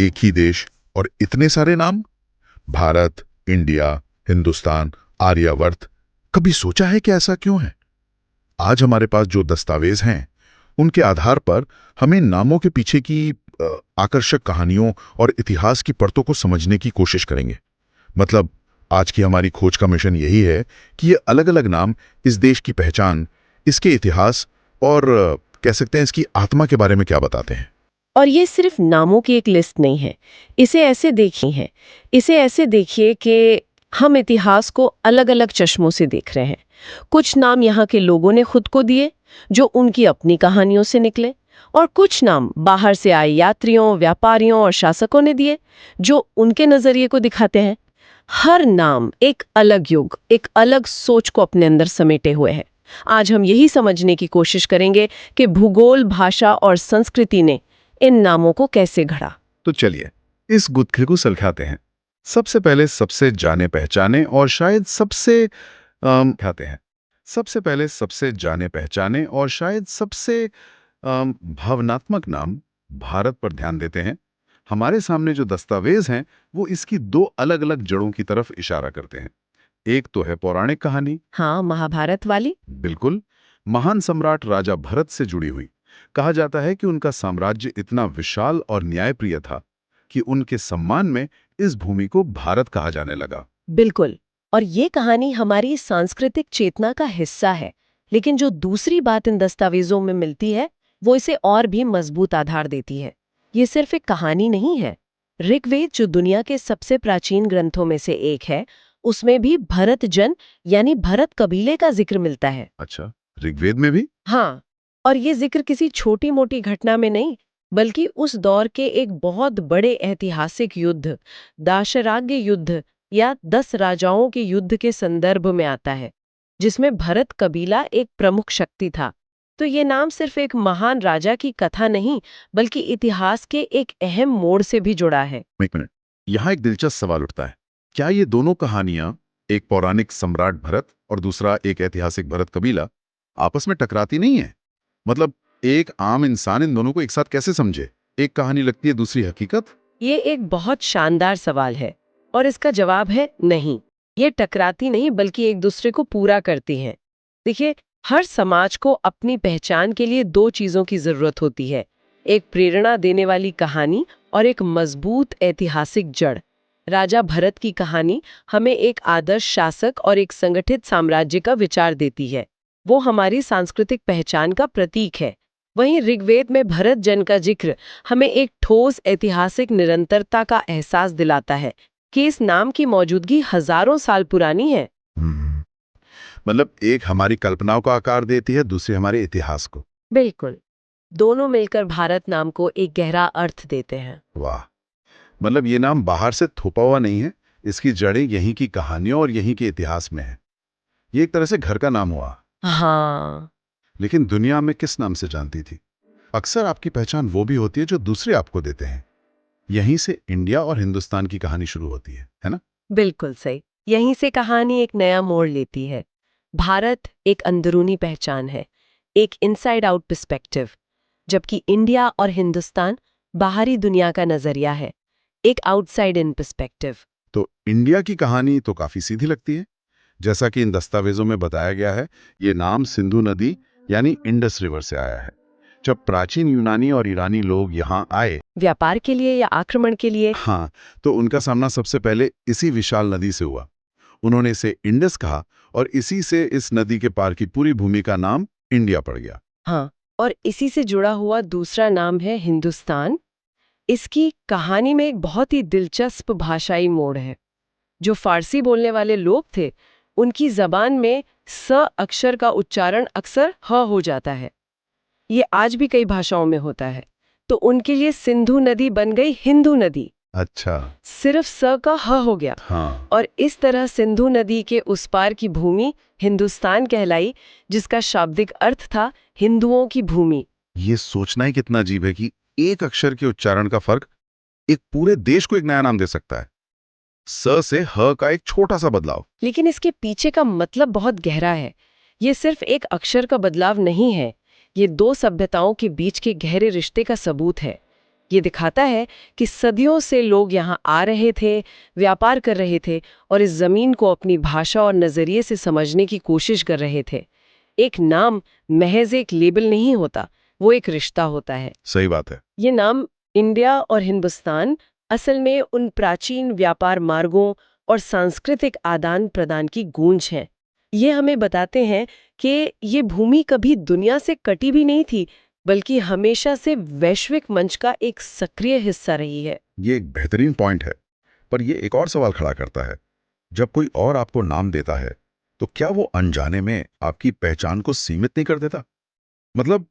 एक ही देश और इतने सारे नाम। भारत, इंडिया, हिंदुस्तान, आर्यावर्त। कभी सोचा है कि ऐसा क्यों है? आज हमारे पास जो दस्तावेज हैं उनके आधार पर हम इन नामों के पीछे की आकर्षक कहानियों और इतिहास की परतों को समझने की कोशिश करेंगे। मतलब आज की हमारी खोज का मिशन यही है कि ये अलग अलग नाम इस देश की पहचान, इसके इतिहास और कह सकते हैं इसकी आत्मा के बारे में क्या बताते हैं। और ये सिर्फ नामों की एक लिस्ट नहीं है। इसे ऐसे देखिए कि हम इतिहास को अलग अलग चश्मों से देख रहे हैं। कुछ नाम यहाँ के लोगों ने खुद को दिए, जो उनकी अपनी कहानियों से निकले, और कुछ नाम बाहर से आए यात्रियों, व्यापारियों और शासकों ने दिए, जो उनके नजरिए को दिखाते हैं। हर नाम एक अलग युग, एक अलग सोच को अपने अंदर समेटे हुए है। आज हम यही समझने की कोशिश करेंगे कि भूगोल, भाषा और संस्कृति ने इन नामों को कैसे घड़ा। तो चलिए इस गुत्थी को सुलझाते हैं। सबसे पहले सबसे जाने पहचाने और शायद सबसे खाते हैं सबसे पहले सबसे जाने पहचाने और शायद सबसे भावनात्मक नाम भारत पर ध्यान देते हैं। हमारे सामने जो दस्तावेज हैं वो इसकी दो अलग अलग जड़ों की तरफ इशारा करते हैं। एक तो है पौराणिक कहानी। हाँ, महाभारत वाली। बिल्कुल, महान सम्राट राजा भरत से जुड़ी हुई। कहा जाता है कि उनका साम्राज्य इतना विशाल और न्यायप्रिय था कि उनके सम्मान में इस भूमि को भारत कहा जाने लगा। बिल्कुल। और ये कहानी हमारी सांस्कृतिक चेतना का हिस्सा है। लेकिन जो दूसरी बात इन दस्तावेजों में मिलती है, वो इसे और भी मजबूत आधार देती है। ये सिर्फ एक कहानी नहीं है। ऋग्वेद, जो दुनिया के सबसे प्राचीन ग्रंथों में से एक है, उसमें भी भरत जन यानी भरत कबीले का जिक्र मिलता है। अच्छा, ऋग्वेद में भी? हाँ, और ये जिक्र किसी छोटी मोटी घटना में नहीं, बल्कि उस दौर के एक बहुत बड़े ऐतिहासिक युद्ध, दाशराग्य युद्ध या 10 राजाओं के युद्ध के संदर्भ में आता है, जिसमें भरत कबीला एक प्रमुख शक्ति था। तो ये नाम सिर्फ एक महान राजा की कथा नहीं, बल्कि इतिहास के एक अहम मोड़ से भी जुड़ा है। एक मिनट, यहाँ एक दिलचस्प सवाल उठता है। क्या ये दोनों कहानियां, एक पौराणिक सम्राट भरत और दूसरा एक ऐतिहासिक भरत कबीला, आपस में टकराती नहीं है? मतलब एक आम इंसान इन दोनों को एक साथ कैसे समझे? एक कहानी लगती है, दूसरी हकीकत। ये एक बहुत शानदार सवाल है, और इसका जवाब है नहीं। ये टकराती नहीं, बल्कि एक दूसरे को पूरा करती हैं। देखिए, हर समाज को अपनी पहचान के लिए दो चीजों की जरूरत होती है, एक प्रेरणा देने वाली कहानी और एक मजबूत ऐतिहासिक जड़। राजा भरत की कहानी हमें एक आदर्श शासक और एक संगठित साम्राज्य का विचार देती है। वो हमारी सांस्कृतिक पहचान का प्रतीक है। वहीं ऋग्वेद में भरत जन का जिक्र हमें एक ठोस ऐतिहासिक निरंतरता का एहसास दिलाता है कि इस नाम की मौजूदगी हजारों साल पुरानी है। हम्म, मतलब एक हमारी कल्पनाओं का आकार देती है, दूसरी हमारे इतिहास को। बिल्कुल। दोनों मिलकर भारत नाम को एक गहरा अर्थ देते हैं। वाह, मतलब ये नाम बाहर से थोपा हुआ नहीं है, इसकी जड़ें यहीं की कहानियों और यहीं के इतिहास में है। ये एक तरह से घर का नाम हुआ। हाँ। लेकिन दुनिया में किस नाम से जानती थी? अक्सर आपकी पहचान वो भी होती है जो दूसरे आपको देते हैं। यहीं से इंडिया और हिंदुस्तान की कहानी शुरू होती है ना? बिल्कुल सही। यहीं से कहानी एक नया मोड़ लेती है। भारत एक अंदरूनी पहचान है, एक इनसाइड आउट पर्सपेक्टिव, जबकि इंडिया और हिंदुस्तान बाहरी दुनिया का नजरिया है, एक आउटसाइड इन पर्सपेक्टिव। तो इंडिया की कहानी तो काफी सीधी लगती है। जैसा कि इन दस्तावेजों में बताया गया है, ये नाम सिंधु नदी यानी इंडस रिवर से आया है। जब प्राचीन यूनानी और ईरानी लोग यहाँ आए, व्यापार के लिए या आक्रमण के लिए? हाँ, तो उनका सामना सबसे पहले इसी विशाल नदी से हुआ। उन्होंने इसे इंडस कहा और इसी से इस नदी के पार की पूरी भूमि का नाम इंडिया पड़ गया। हाँ, और इसी से जुड़ा हुआ दूसरा नाम है हिंदुस्तान। इसकी कहानी में एक बहुत ही दिलचस्प भाषाई मोड़ है। जो फारसी बोलने वाले लोग थे, उनकी जबान में स अक्षर का उच्चारण अक्सर ह हो जाता है। ये आज भी कई भाषाओं में होता है। तो उनके लिए सिंधु नदी बन गई हिंदू नदी। अच्छा। सिर्फ स का ह हो गया। हाँ। और इस तरह सिंधु नदी के उस पार की भूमि हिंदुस्तान कहलाई, जिसका शाब्दिक अर्थ था हिंदुओं की भूमि। ये सोचना ही कितना अजीब है कि एक अक्षर के उच्चारण का फर्क एक पूरे देश को एक नया नाम दे सकता है। स से ह का एक छोटा सा बदलाव। लेकिन इसके पीछे का मतलब बहुत गहरा है। ये सिर्फ एक अक्षर का बदलाव नहीं है, ये दो सभ्यताओं के बीच के गहरे रिश्ते का सबूत है। ये दिखाता है कि सदियों से लोग यहाँ आ रहे थे, व्यापार कर रहे थे और इस जमीन को अपनी भाषा और नजरिए से समझने की कोशिश कर रहे थे। एक नाम महज एक लेबल नहीं होता, वो एक रिश्ता होता है। सही बात है। ये नाम इंडिया और हिंदुस्तान असल में उन प्राचीन व्यापार मार्गों और सांस्कृतिक आदान प्रदान की गूंज है। ये हमें बताते हैं कि ये भूमि कभी दुनिया से कटी भी नहीं थी, बल्कि हमेशा से वैश्विक मंच का एक सक्रिय हिस्सा रही है। ये एक बेहतरीन पॉइंट है, पर ये एक और सवाल खड़ा करता है। जब कोई और आपको नाम देता है, तो क्या वो अनजाने में आपकी पहचान को सीमित नहीं कर देता? मतलब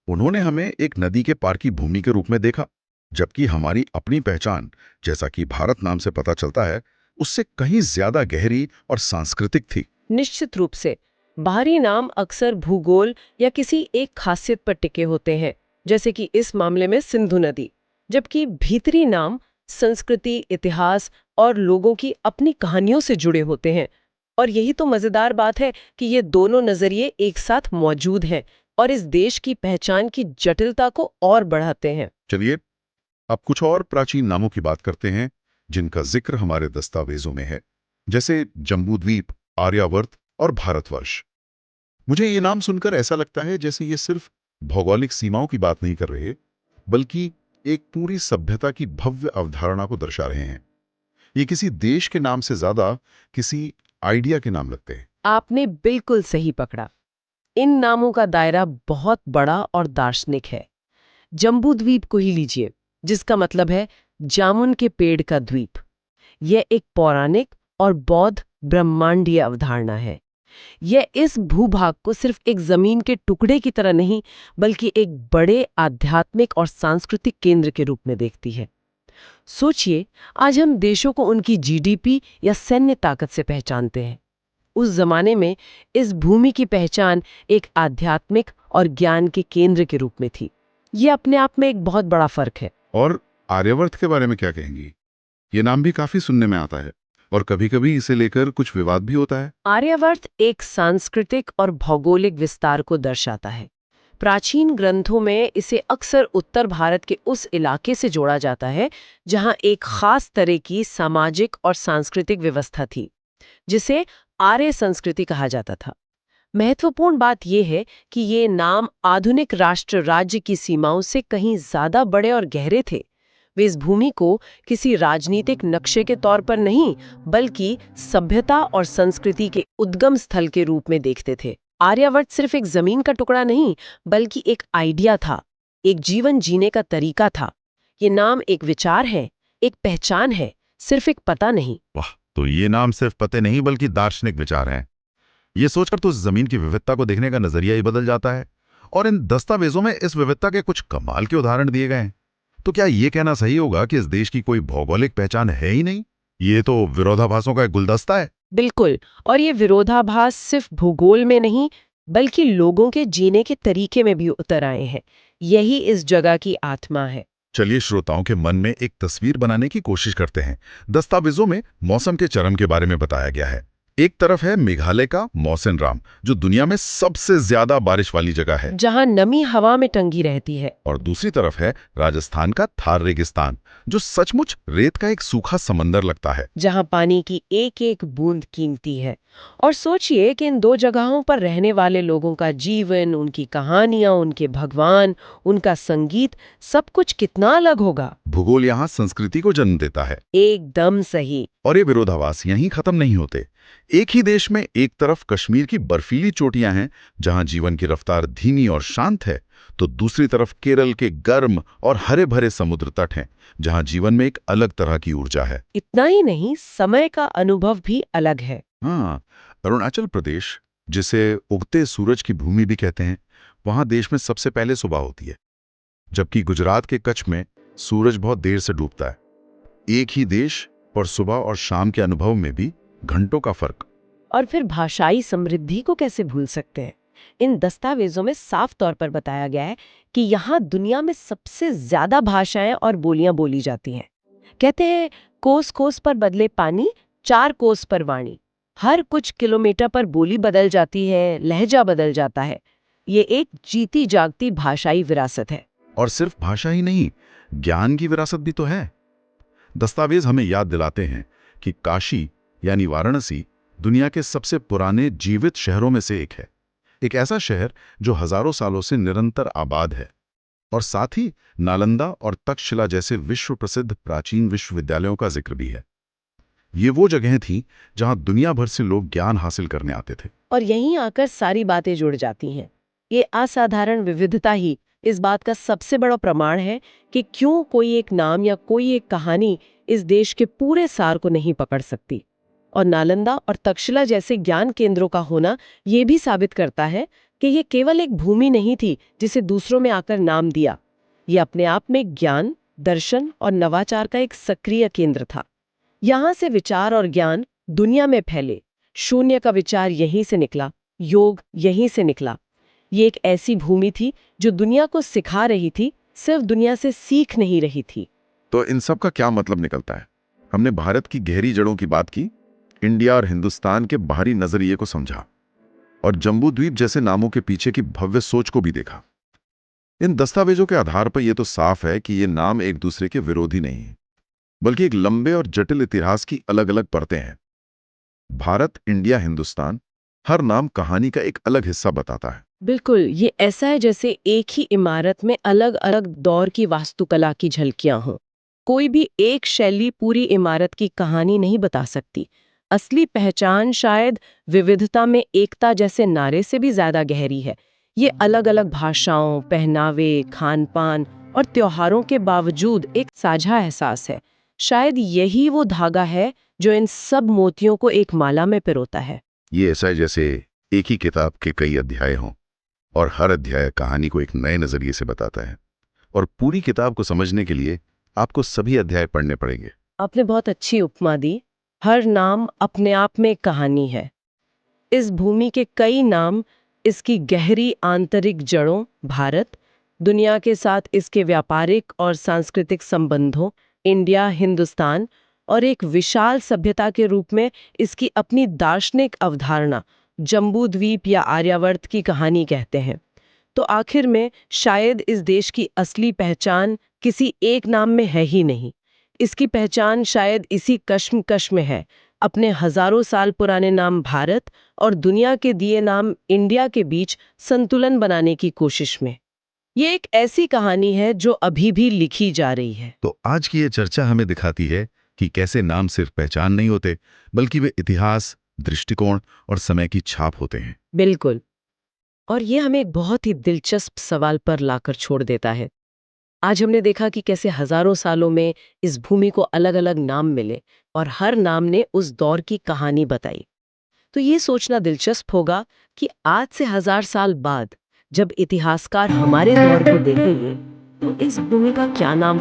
उन्होंने हमें एक नदी के पार की भूमि के रूप में देखा, जबकि हमारी अपनी पहचान, जैसा कि भारत नाम से पता चलता है, उससे कहीं ज्यादा गहरी और सांस्कृतिक थी। निश्चित रूप से बाहरी नाम अक्सर भूगोल या किसी एक खासियत पर टिके होते हैं, जैसे कि इस मामले में सिंधु नदी, जबकि भीतरी नाम संस्कृति, इतिहास और लोगों की अपनी कहानियों से जुड़े होते हैं। और यही तो मजेदार बात है कि ये दोनों नजरिए एक साथ मौजूद हैं और इस देश की पहचान की जटिलता को और बढ़ाते हैं। चलिए अब कुछ और प्राचीन नामों की बात करते हैं जिनका जिक्र हमारे दस्तावेजों में है, जैसे जम्बूद्वीप, आर्यावर्त और भारतवर्ष। मुझे ये नाम सुनकर ऐसा लगता है जैसे ये सिर्फ भौगोलिक सीमाओं की बात नहीं कर रहे, बल्कि एक पूरी सभ्यता की भव्य अवधारणा को दर्शा रहे हैं। ये किसी देश के नाम से ज्यादा किसी आइडिया के नाम लगते हैं। आपने बिल्कुल सही पकड़ा। इन नामों का दायरा बहुत बड़ा और दार्शनिक है। जम्बूद्वीप को ही लीजिए, जिसका मतलब है जामुन के पेड़ का द्वीप। यह एक पौराणिक और बौद्ध ब्रह्मांडीय अवधारणा है। यह इस भूभाग को सिर्फ एक जमीन के टुकड़े की तरह नहीं, बल्कि एक बड़े आध्यात्मिक और सांस्कृतिक केंद्र के रूप में देखती है। सोचिए, आज हम देशों को उनकी जीडीपी या सैन्य ताकत से पहचानते हैं। उस जमाने में इस भूमि की पहचान एक आध्यात्मिक और ज्ञान के केंद्र के रूप में थी। ये अपने आप में एक बहुत बड़ा फर्क है। और आर्यावर्त के बारे में क्या कहेंगी? ये नाम भी काफी सुनने में आता है और कभी-कभी इसे लेकर कुछ विवाद भी होता है। आर्यावर्त एक सांस्कृतिक और भौगोलिक विस्तार को दर्शाता है। प्राचीन ग्रंथों में इसे अक्सर उत्तर भारत के उस इलाके से जोड़ा जाता है जहां एक खास तरह की सामाजिक और सांस्कृतिक व्यवस्था थी, जिसे आर्य संस्कृति कहा जाता था। महत्वपूर्ण बात यह है कि ये नाम आधुनिक राष्ट्र राज्य की सीमाओं से कहीं ज्यादा बड़े और गहरे थे। वे इस भूमि को किसी राजनीतिक नक्शे के तौर पर नहीं, बल्कि सभ्यता और संस्कृति के उद्गम स्थल के रूप में देखते थे। आर्यावर्त सिर्फ एक जमीन का टुकड़ा नहीं, बल्कि एक आइडिया था, एक जीवन जीने का तरीका था। ये नाम एक विचार है, एक पहचान है, सिर्फ एक पता नहीं। वाह, तो ये नाम सिर्फ पते नहीं बल्कि दार्शनिक विचार हैं। ये सोचकर तो जमीन की विविधता को देखने का नजरिया ही बदल जाता है। और इन दस्तावेजों में इस विविधता के कुछ कमाल के उदाहरण दिए गए हैं। तो क्या ये कहना सही होगा कि इस देश की कोई भौगोलिक पहचान है ही नहीं? ये तो विरोधाभासों का एक गुलदस्ता है। बिल्कुल। और ये विरोधाभास सिर्फ भूगोल में नहीं, बल्कि लोगों के जीने के तरीके में भी उतर आए हैं। यही इस जगह की आत्मा है। चलिए श्रोताओं के मन में एक तस्वीर बनाने की कोशिश करते हैं। दस्तावेजों में मौसम के चरम के बारे में बताया गया है। एक तरफ है मेघालय का मौसिनराम, जो दुनिया में सबसे ज्यादा बारिश वाली जगह है, जहां नमी हवा में टंगी रहती है। और दूसरी तरफ है राजस्थान का थार रेगिस्तान, जो सचमुच रेत का एक सूखा समंदर लगता है, जहां पानी की एक एक बूंद कीमती है। और सोचिए कि इन दो जगहों पर रहने वाले लोगों का जीवन, उनकी कहानियां, उनके भगवान, उनका संगीत, सब कुछ कितना अलग होगा। भूगोल यहाँ संस्कृति को जन्म देता है। एकदम सही। और ये विरोधाभास यहीं खत्म नहीं होते। एक ही देश में एक तरफ कश्मीर की बर्फीली चोटियां हैं, जहां जीवन की रफ्तार धीमी और शांत है, तो दूसरी तरफ केरल के गर्म और हरे भरे समुद्र तट हैं, जहां जीवन में एक अलग तरह की ऊर्जा है। इतना ही नहीं, समय का अनुभव भी अलग है। हाँ, अरुणाचल प्रदेश, जिसे उगते सूरज की भूमि भी कहते हैं, वहां देश में सबसे पहले सुबह होती है, जबकि गुजरात के कच्छ में सूरज बहुत देर से डूबता है। एक ही देश पर सुबह और शाम के अनुभव में भी घंटों का फर्क। और फिर भाषाई समृद्धि को कैसे भूल सकते हैं। इन दस्तावेजों में साफ तौर पर बताया गया है कि यहाँ दुनिया में सबसे ज्यादा भाषाएं और बोलियां बोली जाती हैं। कहते हैं, कोस कोस पर बदले पानी, 4 कोस पर वाणी। हर कुछ किलोमीटर पर बोली बदल जाती है, लहजा बदल जाता है। ये एक जीती जागती भाषाई विरासत है। और सिर्फ भाषा ही नहीं, ज्ञान की विरासत भी तो है। दस्तावेज हमें याद दिलाते हैं कि काशी यानी वाराणसी दुनिया के सबसे पुराने जीवित शहरों में से एक है। एक ऐसा शहर जो हजारों सालों से निरंतर आबाद है। और साथ ही नालंदा और तक्षशिला जैसे विश्व प्रसिद्ध प्राचीन विश्वविद्यालयों का जिक्र भी है। ये वो जगहें थीं जहां दुनिया भर से लोग ज्ञान हासिल करने आते थे। और यहीं आकर सारी बातें जुड़ जाती हैं। ये असाधारण विविधता ही इस बात का सबसे बड़ा प्रमाण है कि क्यों कोई एक नाम या कोई एक कहानी इस देश के पूरे सार को नहीं पकड़ सकती। और नालंदा और तक्षशिला जैसे ज्ञान केंद्रों का होना ये भी साबित करता है कि ये केवल एक भूमि नहीं थी जिसे दूसरों में आकर नाम दिया। ये अपने आप में ज्ञान, दर्शन और नवाचार का एक सक्रिय केंद्र था। यहाँ से विचार और ज्ञान दुनिया में फैले। शून्य का विचार यहीं से निकला, योग यहीं से निकला। ये एक ऐसी भूमि थी जो दुनिया को सिखा रही थी, सिर्फ दुनिया से सीख नहीं रही थी। तो इन सब का क्या मतलब निकलता है? हमने भारत की गहरी जड़ों की बात की, इंडिया और हिंदुस्तान के बाहरी नजरिए को समझा और जम्बू द्वीप जैसे नामों के पीछे की भव्य सोच को भी देखा। इन दस्तावेजों के आधार पर यह तो साफ है कि ये नाम एक दूसरे के विरोधी नहीं है, बल्कि एक लंबे और जटिल इतिहास की अलग अलग परतें हैं। भारत, इंडिया, हिंदुस्तान, हर नाम कहानी का एक अलग हिस्सा बताता है। बिल्कुल, ये ऐसा है जैसे एक ही इमारत में अलग अलग दौर की वास्तुकला की झलकियां हों। कोई भी एक शैली पूरी इमारत की कहानी नहीं बता सकती। असली पहचान शायद विविधता में एकता जैसे नारे से भी ज्यादा गहरी है। ये अलग अलग भाषाओं, पहनावे, खान पान और त्योहारों के बावजूद एक साझा एहसास है। शायद यही वो धागा है जो इन सब मोतियों को एक माला में पिरोता है। ये ऐसा है जैसे एक ही किताब के कई अध्याय हों और हर अध्याय कहानी को एक नए नजरिए से बताता है। और पूरी किताब को समझने के लिए आपको सभी अध्याय पढ़ने पड़ेंगे। आपने बहुत अच्छी उपमा दी। हर नाम अपने आप में एक कहानी है। इस भूमि के कई नाम इसकी गहरी आंतरिक जड़ों, भारत, दुनिया के साथ इसके व्यापारिक और सांस्कृतिक संबंधों, इंडिया, हिंदुस्तान और एक विशाल सभ्यता के रूप में इसकी अपनी दार्शनिक अवधारणा, जम्बू द्वीप या आर्यावर्त की कहानी कहते हैं। तो आखिर में शायद इस देश की असली पहचान किसी एक नाम में है ही नहीं। इसकी पहचान शायद इसी कश्मकश में है, अपने हजारों साल पुराने नाम भारत और दुनिया के दिए नाम इंडिया के बीच संतुलन बनाने की कोशिश में। ये एक ऐसी कहानी है जो अभी भी लिखी जा रही है। तो आज की ये चर्चा हमें दिखाती है कि कैसे नाम सिर्फ पहचान नहीं होते, बल्कि वे इतिहास, दृष्टिकोण और समय की छाप होते हैं। बिल्कुल। और ये हमें एक बहुत ही दिलचस्प सवाल पर लाकर छोड़ देता है। आज हमने देखा कि कैसे हजारों सालों में इस भूमि को अलग अलग नाम मिले और हर नाम ने उस दौर की कहानी बताई। तो ये सोचना दिलचस्प होगा कि आज से 1000 साल बाद जब इतिहासकार हमारे दौर को देखेंगे तो इस भूमि का क्या नाम